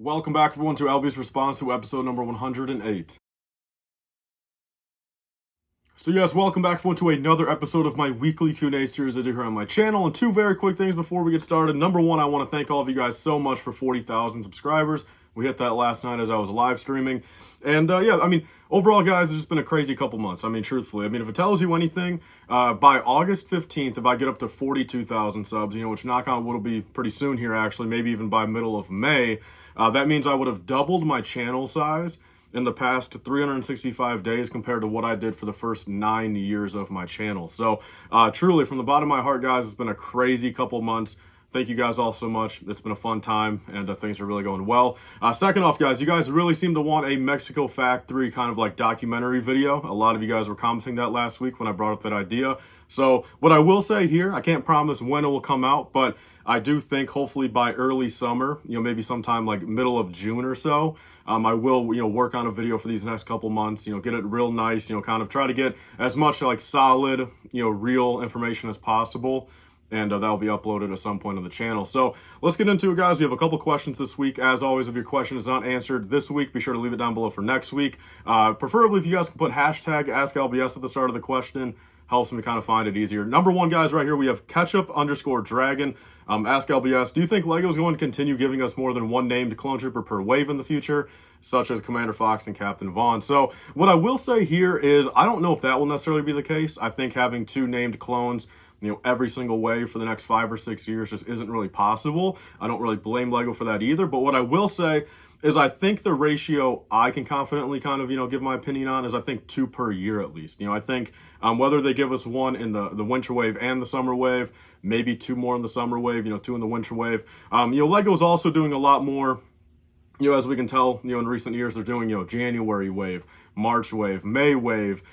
Welcome back, everyone, to LBS Responds To episode number 108. So yes, welcome back, everyone, to another episode of my weekly Q&A series I do here on my channel. And two very quick things before we get started. Number one, I want to thank all of you guys so much for 40,000 subscribers. We hit that last night as I was live streaming. And yeah, I mean, overall, guys, it's just been a crazy couple months. I mean, truthfully, if it tells you anything, by August 15th, if I get up to 42,000 subs, which knock on wood will be pretty soon here, actually, maybe even by middle of May, that means I would have doubled my channel size in the past 365 days compared to what I did for the first 9 years of my channel. So truly, from the bottom of my heart, guys, it's been a crazy couple months. Thank you guys all so much. It's been a fun time, and things are really going well. Second off, guys, you guys really seem to want a Mexico Factory kind of like documentary video. A lot of you guys were commenting that last week when I brought up that idea. So what I will say here, I can't promise when it will come out, but I do think hopefully by early summer, maybe sometime like middle of June or so, I will, work on a video for these next couple months, get it real nice, kind of try to get as much like solid, real information as possible. And that'll be uploaded at some point on the channel. So let's get into it, guys. We have a couple questions this week. As always, if your question is not answered this week, be sure to leave it down below for next week. Preferably, if you guys can put hashtag AskLBS at the start of the question, helps me kind of find it easier. Number one, guys, right here, we have ketchup_dragon. Ask LBS, do you think LEGO is going to continue giving us more than one named clone trooper per wave in the future, such as Commander Fox and Captain Vaughn? So what I will say here is I don't know if that will necessarily be the case. I think having two named clones every single wave for the next 5 or 6 years just isn't really possible. I don't really blame LEGO for that either. But what I will say is I think the ratio I can confidently kind of, give my opinion on is I think 2 per year at least. I think whether they give us one in the winter wave and the summer wave, maybe 2 more in the summer wave, 2 in the winter wave. LEGO is also doing a lot more, as we can tell, in recent years, they're doing, January wave, March wave, May wave,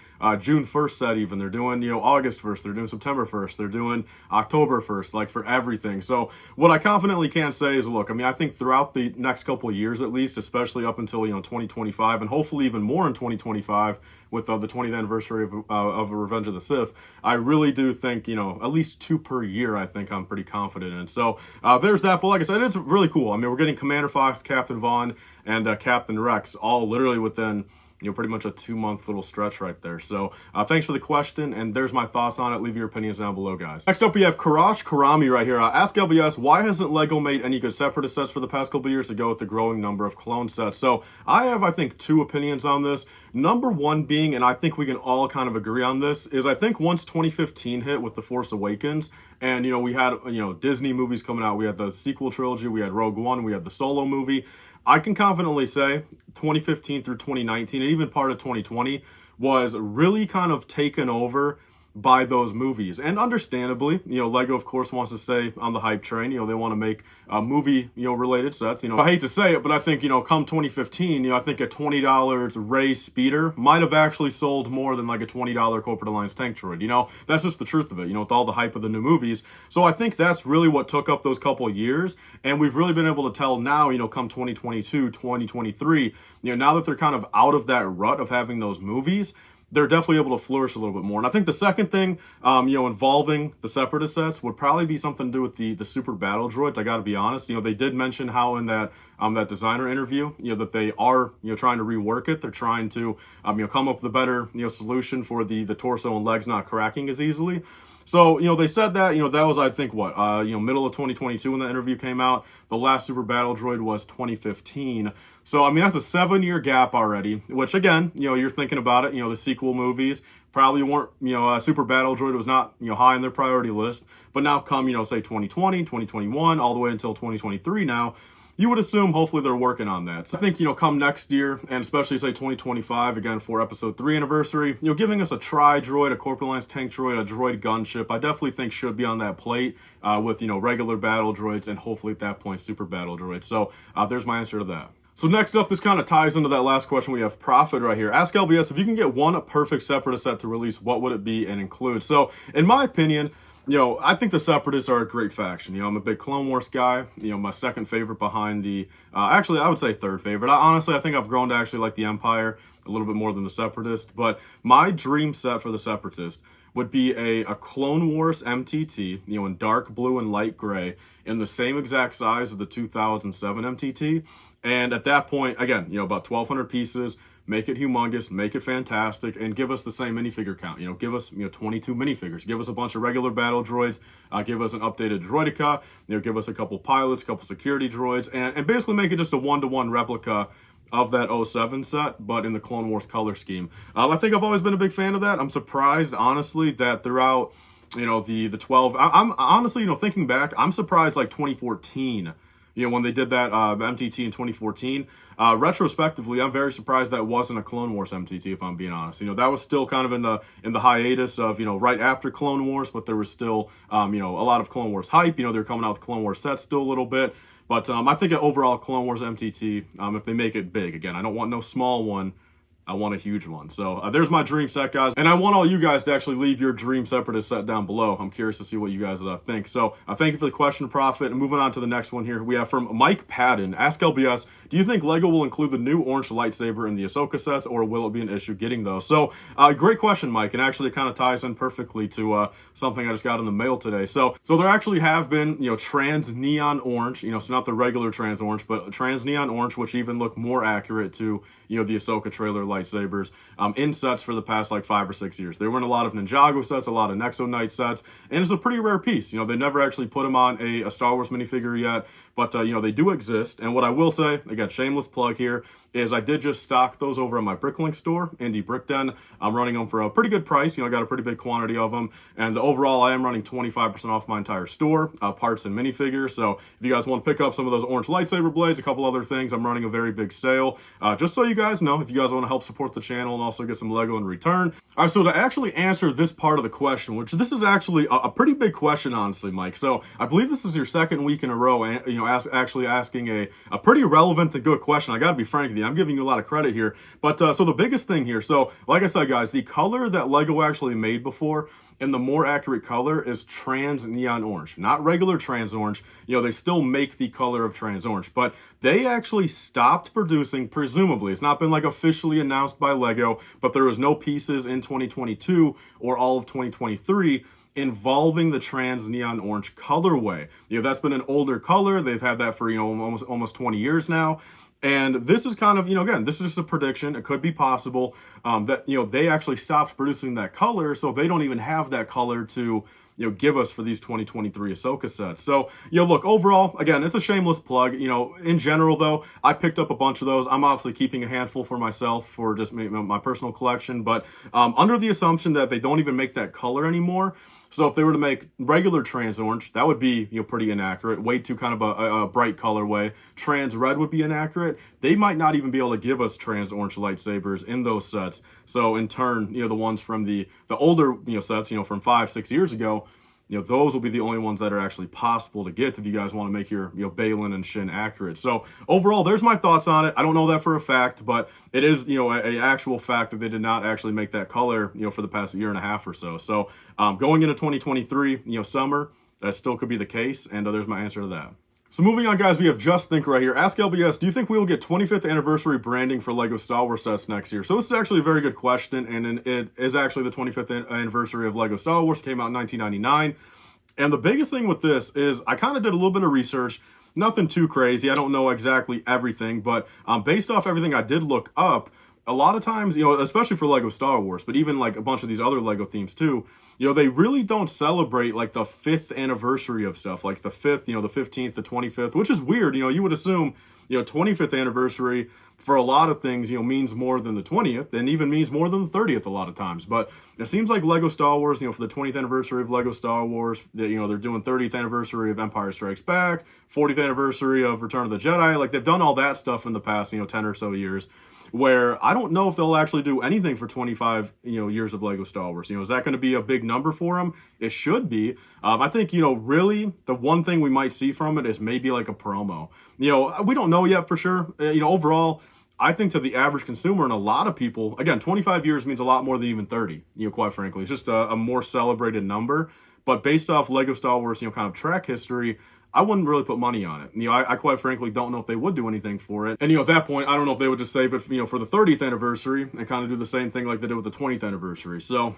June 1st set even. They're doing, August 1st. They're doing September 1st. They're doing October 1st, like for everything. So what I confidently can say is, look, I think throughout the next couple of years at least, especially up until, 2025, and hopefully even more in 2025 with the 20th anniversary of Revenge of the Sith, I really do think, at least 2 per year, I think I'm pretty confident in. So there's that. But like I said, it's really cool. We're getting Commander Fox, Captain Vaughn, and Captain Rex all literally within pretty much a 2-month little stretch right there. So thanks for the question, and there's my thoughts on it. Leave your opinions down below, guys. Next up, we have Karash Karami right here. Ask LBS, why hasn't LEGO made any good Separatist sets for the past couple years to go with the growing number of clone sets? So I have, I think, 2 opinions on this. Number one being, and I think we can all kind of agree on this, is I think once 2015 hit with The Force Awakens, and, we had, Disney movies coming out. We had the sequel trilogy, we had Rogue One, we had the Solo movie. I can confidently say 2015 through 2019 and even part of 2020 was really kind of taken over by those movies. And understandably, LEGO, of course, wants to stay on the hype train. They want to make movie, related sets. I hate to say it, but I think, come 2015, I think a $20 Ray speeder might have actually sold more than like a $20 Corporate Alliance tank droid. That's just the truth of it, with all the hype of the new movies. So I think that's really what took up those couple of years. And we've really been able to tell now, come 2022, 2023, now that they're kind of out of that rut of having those movies, they're definitely able to flourish a little bit more. And I think the second thing, involving the Separatist sets would probably be something to do with the super battle droids. I got to be honest. They did mention how in that designer interview, that they are, trying to rework it. They're trying to, come up with a better, solution for the torso and legs not cracking as easily. So, they said that, that was, I think, what, middle of 2022 when the interview came out. The last super battle droid was 2015. So, that's a 7-year gap already, which, again, you're thinking about it, the sequel movies probably weren't, super battle droid was not, high on their priority list. But now come, say 2020, 2021, all the way until 2023 now, you would assume hopefully they're working on that. So I think, come next year, and especially say 2025, again, for episode 3 anniversary, giving us a tri-droid, a Corporate Alliance tank droid, a droid gunship, I definitely think should be on that plate with, regular battle droids and hopefully at that point, super battle droids. So there's my answer to that. So next up, this kind of ties into that last question. We have Profit right here. Ask LBS, if you can get one perfect Separatist set to release, what would it be and include? So in my opinion, I think the Separatists are a great faction. I'm a big Clone Wars guy. My second favorite behind the, actually, I would say third favorite. Honestly, I think I've grown to actually like the Empire a little bit more than the Separatist. But my dream set for the Separatist would be a Clone Wars MTT, in dark blue and light gray, in the same exact size as the 2007 MTT. And at that point, again, about 1,200 pieces. Make it humongous, make it fantastic, and give us the same minifigure count. Give us 22 minifigures. Give us a bunch of regular battle droids. Give us an updated droidica. Give us a couple pilots, couple security droids, and basically make it just a one-to-one replica of that 07 set, but in the Clone Wars color scheme. I think I've always been a big fan of that. I'm surprised, honestly, that throughout the 12. I'm honestly, thinking back, I'm surprised like 2014. When they did that MTT in 2014, retrospectively, I'm very surprised that wasn't a Clone Wars MTT, if I'm being honest. That was still kind of in the hiatus of, right after Clone Wars, but there was still, a lot of Clone Wars hype. They're coming out with Clone Wars sets still a little bit. But I think an overall Clone Wars MTT, if they make it big, again, I don't want no small one. I want a huge one. So there's my dream set, guys. And I want all you guys to actually leave your dream separatist set down below. I'm curious to see what you guys think. So thank you for the question, Prophet. And moving on to the next one here, we have from Mike Padden. Ask LBS, do you think LEGO will include the new orange lightsaber in the Ahsoka sets, or will it be an issue getting those? So great question, Mike. And actually it kind of ties in perfectly to something I just got in the mail today. So there actually have been, trans neon orange, so not the regular trans orange, but trans neon orange, which even look more accurate to, the Ahsoka trailer lightsabers in sets for the past like 5 or 6 years. They were in a lot of Ninjago sets, a lot of Nexo Knight sets, and it's a pretty rare piece. They never actually put them on a Star Wars minifigure yet, but they do exist. And what I will say, again, shameless plug here, is I did just stock those over at my Bricklink store, Indie Brick Den. I'm running them for a pretty good price. I got a pretty big quantity of them, and overall I am running 25% off my entire store, parts and minifigures. So if you guys want to pick up some of those orange lightsaber blades, a couple other things, I'm running a very big sale, just so you guys know, if you guys want to help support the channel and also get some LEGO in return. All right, so to actually answer this part of the question, which this is actually a pretty big question, honestly, Mike. So I believe this is your second week in a row, actually asking a pretty relevant and good question. I got to be frank with you, I'm giving you a lot of credit here. But so the biggest thing here, so like I said, guys, the color that LEGO actually made before, and the more accurate color, is trans neon orange, not regular trans orange. They still make the color of trans orange, but they actually stopped producing, presumably. It's not been like officially announced by LEGO, but there was no pieces in 2022 or all of 2023 involving the trans neon orange colorway. That's been an older color. They've had that for, almost 20 years now. And this is kind of, again, this is just a prediction. It could be possible that, they actually stopped producing that color, so they don't even have that color to, give us for these 2023 Ahsoka sets. So, look, overall, again, it's a shameless plug. In general, though, I picked up a bunch of those. I'm obviously keeping a handful for myself for just my personal collection, but under the assumption that they don't even make that color anymore. So if they were to make regular trans orange, that would be pretty inaccurate, way too kind of a bright colorway. Trans red would be inaccurate. They might not even be able to give us trans orange lightsabers in those sets. So in turn, the ones from the older sets, from 5-6 years ago, those will be the only ones that are actually possible to get if you guys want to make your Balin and Shin accurate. So overall, there's my thoughts on it. I don't know that for a fact, but it is a actual fact that they did not actually make that color for the past year and a half or so. So going into 2023 summer, that still could be the case, and there's my answer to that. So moving on, guys, we have Just Think right here. Ask LBS, do you think we will get 25th anniversary branding for LEGO Star Wars sets next year? So this is actually a very good question, and it is actually the 25th anniversary of LEGO Star Wars. It came out in 1999. And the biggest thing with this is I kind of did a little bit of research. Nothing too crazy. I don't know exactly everything, but based off everything I did look up, a lot of times, especially for LEGO Star Wars, but even like a bunch of these other LEGO themes too, they really don't celebrate like the 5th anniversary of stuff, like the 5th, the 15th, the 25th, which is weird. You would assume, 25th anniversary for a lot of things, means more than the 20th, and even means more than the 30th a lot of times. But it seems like LEGO Star Wars, for the 20th anniversary of LEGO Star Wars, they're doing 30th anniversary of Empire Strikes Back, 40th anniversary of Return of the Jedi. Like, they've done all that stuff in the past, 10 or so years, where I don't know if they'll actually do anything for 25, years of LEGO Star Wars. Is that going to be a big number for them? It should be. I think, really, the one thing we might see from it is maybe like a promo. We don't know yet for sure. Overall, I think to the average consumer and a lot of people, again, 25 years means a lot more than even 30, quite frankly. It's just a more celebrated number. But based off LEGO Star Wars, kind of track history, I wouldn't really put money on it. I quite frankly don't know if they would do anything for it. And, at that point, I don't know if they would just save it, for the 30th anniversary and kind of do the same thing like they did with the 20th anniversary. So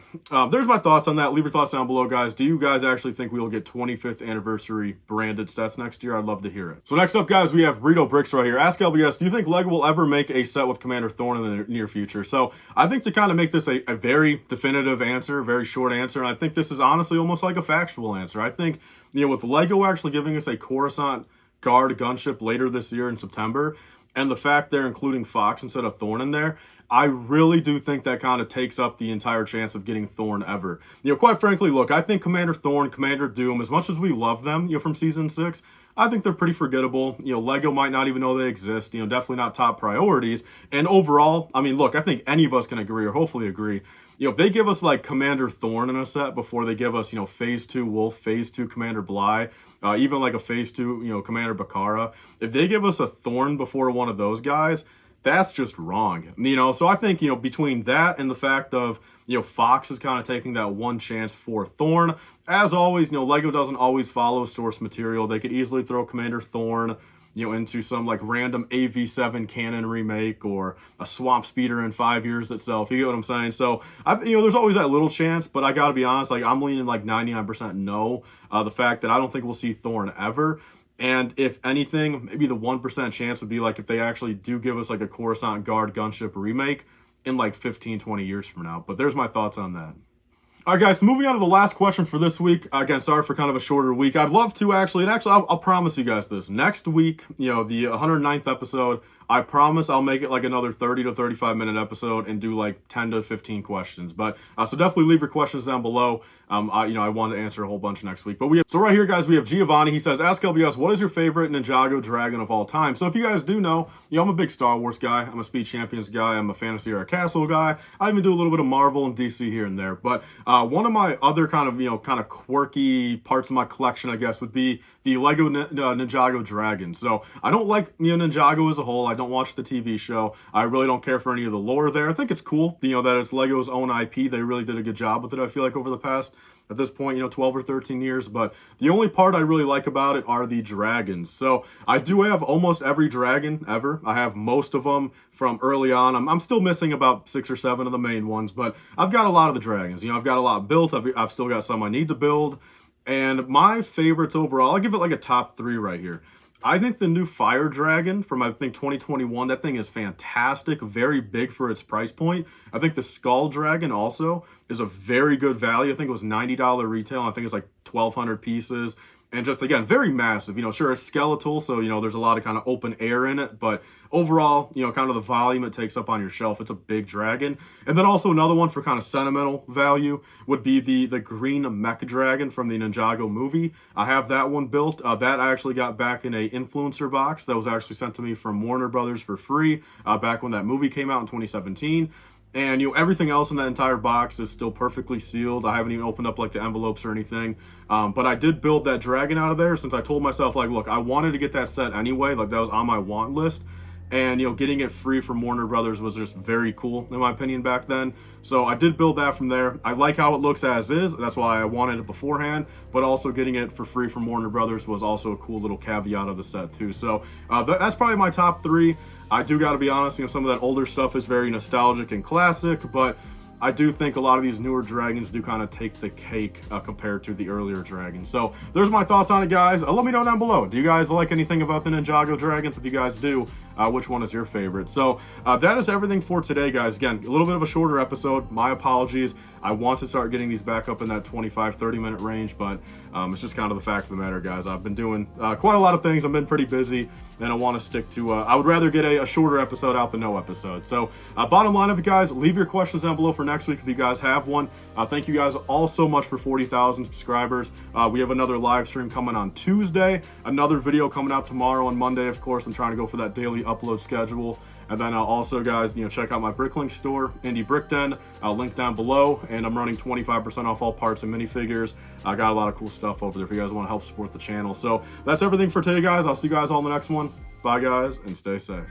there's my thoughts on that. Leave your thoughts down below, guys. Do you guys actually think we will get 25th anniversary branded sets next year? I'd love to hear it. So next up, guys, we have Bricks right here. Ask LBS, do you think LEGO will ever make a set with Commander Thorn in the near future? So I think to kind of make this a very definitive answer, very short answer, and I think this is honestly almost like a factual answer. I think, with LEGO actually giving us a Coruscant Guard gunship later this year in September, and the fact they're including Fox instead of Thorn in there, I really do think that kind of takes up the entire chance of getting Thorn ever. Quite frankly, look, I think Commander Thorn, Commander Doom, as much as we love them, from Season 6, I think they're pretty forgettable. LEGO might not even know they exist. Definitely not top priorities. And overall, I mean, look, I think any of us can agree, or hopefully agree, if they give us like Commander Thorn in a set before they give us, Phase 2 Wolf, Phase 2 Commander Bly, even like a Phase 2, Commander Bakara, if they give us a Thorn before one of those guys, that's just wrong. So I think, between that and the fact of, Fox is kind of taking that one chance for Thorn. As always, LEGO doesn't always follow source material. They could easily throw Commander Thorn, into some like random AV7 canon remake or a Swamp Speeder in 5 years itself. You get what I'm saying? So, there's always that little chance, but I gotta be honest, like I'm leaning like 99% no. The fact that I don't think we'll see Thorn ever. And if anything, maybe the 1% chance would be like if they actually do give us like a Coruscant Guard gunship remake in like 15, 20 years from now. But there's my thoughts on that. All right, guys, so moving on to the last question for this week. Again, sorry for kind of a shorter week. I'd love to actually, and actually, I'll promise you guys this. Next week, the 109th episode, I promise I'll make it like another 30 to 35 minute episode and do like 10 to 15 questions. But so definitely leave your questions down below. I want to answer a whole bunch next week. But so right here, guys, we have Giovanni. He says, ask LBS, what is your favorite Ninjago dragon of all time? So if you guys do know, I'm a big Star Wars guy. I'm a Speed Champions guy. I'm a Fantasy Era Castle guy. I even do a little bit of Marvel and DC here and there. But one of my other kind of quirky parts of my collection, I guess, would be the Lego Ninjago dragon. So I don't like Ninjago as a whole. I don't watch the TV show. I really don't care for any of the lore there. I think it's cool, that it's Lego's own IP. They really did a good job with it, I feel like, over the past, at this point, 12 or 13 years. But the only part I really like about it are the dragons. So I do have almost every dragon ever. I have most of them from early on. I'm still missing about 6 or 7 of the main ones, but I've got a lot of the dragons. I've got a lot built. I've still got some I need to build. And my favorites overall, I'll give it like a top 3 right here. I think the new Fire Dragon from, I think, 2021, that thing is fantastic, very big for its price point. I think the Skull Dragon also is a very good value. I think it was $90 retail. I think it's like 1,200 pieces. And just, again, very massive. Sure, it's skeletal, so, there's a lot of kind of open air in it. But overall, kind of the volume it takes up on your shelf, it's a big dragon. And then also another one for kind of sentimental value would be the green mech dragon from the Ninjago movie. I have that one built. That I actually got back in a influencer box that was actually sent to me from Warner Brothers for free back when that movie came out in 2017. And, everything else in that entire box is still perfectly sealed. I haven't even opened up, like, the envelopes or anything. But I did build that dragon out of there since I told myself, like, look, I wanted to get that set anyway. Like, that was on my want list. And, getting it free from Warner Brothers was just very cool, in my opinion, back then. So I did build that from there. I like how it looks as is. That's why I wanted it beforehand. But also getting it for free from Warner Brothers was also a cool little caveat of the set, too. So that's probably my top 3. I do got to be honest, some of that older stuff is very nostalgic and classic, but I do think a lot of these newer dragons do kind of take the cake compared to the earlier dragons. So there's my thoughts on it, guys. Let me know down below. Do you guys like anything about the Ninjago dragons? If you guys do, which one is your favorite? So that is everything for today, guys. Again, a little bit of a shorter episode. My apologies. I want to start getting these back up in that 25-30 minute range, but it's just kind of the fact of the matter, guys. I've been doing quite a lot of things. I've been pretty busy, and I want to stick to, I would rather get a shorter episode out than no episode. So bottom line of it, guys, leave your questions down below for next week if you guys have one. Thank you guys all so much for 40,000 subscribers. We have another live stream coming on Tuesday, another video coming out tomorrow and Monday. Of course, I'm trying to go for that daily upload schedule. And then also, guys, check out my Bricklink store, Indie Brick Den, link down below. And I'm running 25% off all parts and minifigures. I got a lot of cool stuff over there if you guys want to help support the channel. So that's everything for today, guys. I'll see you guys all in the next one. Bye, guys, and stay safe.